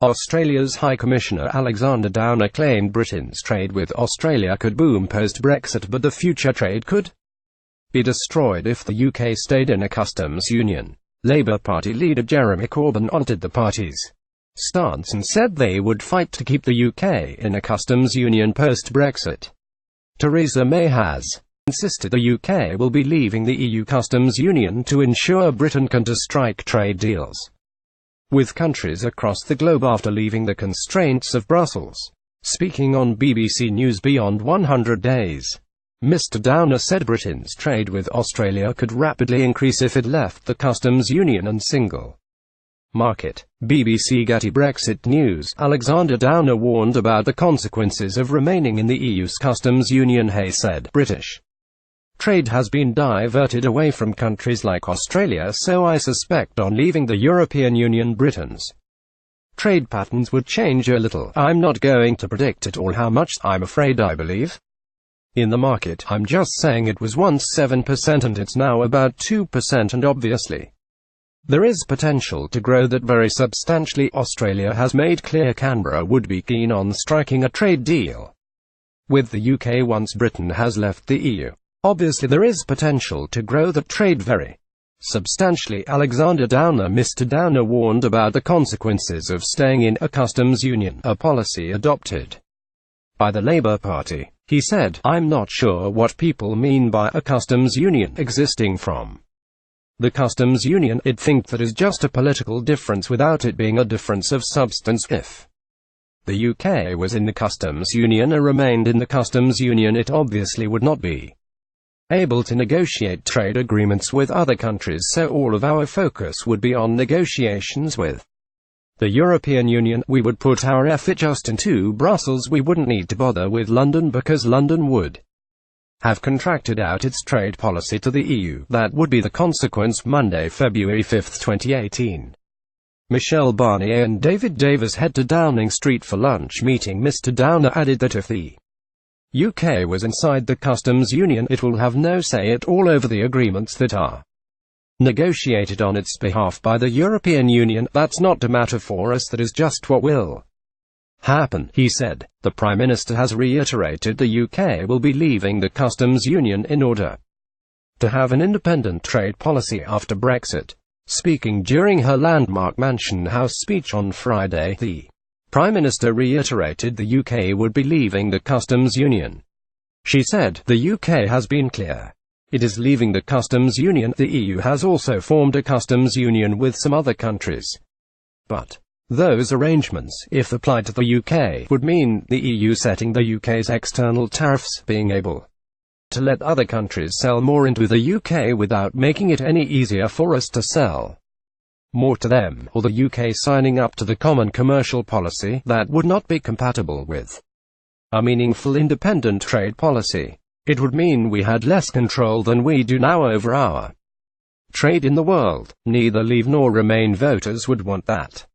Australia's High Commissioner Alexander Downer claimed Britain's trade with Australia could boom post-Brexit, but the future trade could be destroyed if the UK stayed in a customs union. Labour Party leader Jeremy Corbyn altered the party's stance and said they would fight to keep the UK in a customs union post-Brexit. Theresa May has insisted the UK will be leaving the EU customs union to ensure Britain can strike trade deals with countries across the globe after leaving the constraints of Brussels. Speaking on BBC News Beyond 100 Days, Mr. Downer said Britain's trade with Australia could rapidly increase if it left the customs union and single market. BBC Getty Brexit News. Alexander Downer warned about the consequences of remaining in the EU's customs union. He said, British trade has been diverted away from countries like Australia, so I suspect on leaving the European Union Britain's trade patterns would change a little. I'm not going to predict at all how much. I'm afraid I believe in the market. I'm just saying it was once 7% and it's now about 2%, and obviously there is potential to grow that very substantially. Australia has made clear Canberra would be keen on striking a trade deal with the UK once Britain has left the EU. Obviously there is potential to grow that trade very substantially. Alexander Downer. Mr. Downer warned about the consequences of staying in a customs union, a policy adopted by the Labour Party. He said, I'm not sure what people mean by a customs union existing from the customs union. I'd think that is just a political difference without it being a difference of substance. If the UK was in the customs union or remained in the customs union, it obviously would not be able to negotiate trade agreements with other countries, so all of our focus would be on negotiations with the European Union. We would put our effort just into Brussels. We wouldn't need to bother with London because London would have contracted out its trade policy to the EU. That would be the consequence. Monday, February 5, 2018. Michelle Barnier and David Davis head to Downing Street for lunch meeting. Mr. Downer added that if the UK was inside the customs union, it will have no say at all over the agreements that are negotiated on its behalf by the European Union. That's not a matter for us, that is just what will happen, he said. The Prime Minister has reiterated the UK will be leaving the customs union in order to have an independent trade policy after Brexit. Speaking during her landmark Mansion House speech on Friday, the Prime Minister reiterated the UK would be leaving the customs union. She said, the UK has been clear. It is leaving the customs union. The EU has also formed a customs union with some other countries. But those arrangements, if applied to the UK, would mean the EU setting the UK's external tariffs, being able to let other countries sell more into the UK without making it any easier for us to sell more to them, or the UK signing up to the common commercial policy. That would not be compatible with a meaningful independent trade policy. It would mean we had less control than we do now over our trade in the world. Neither Leave nor Remain voters would want that.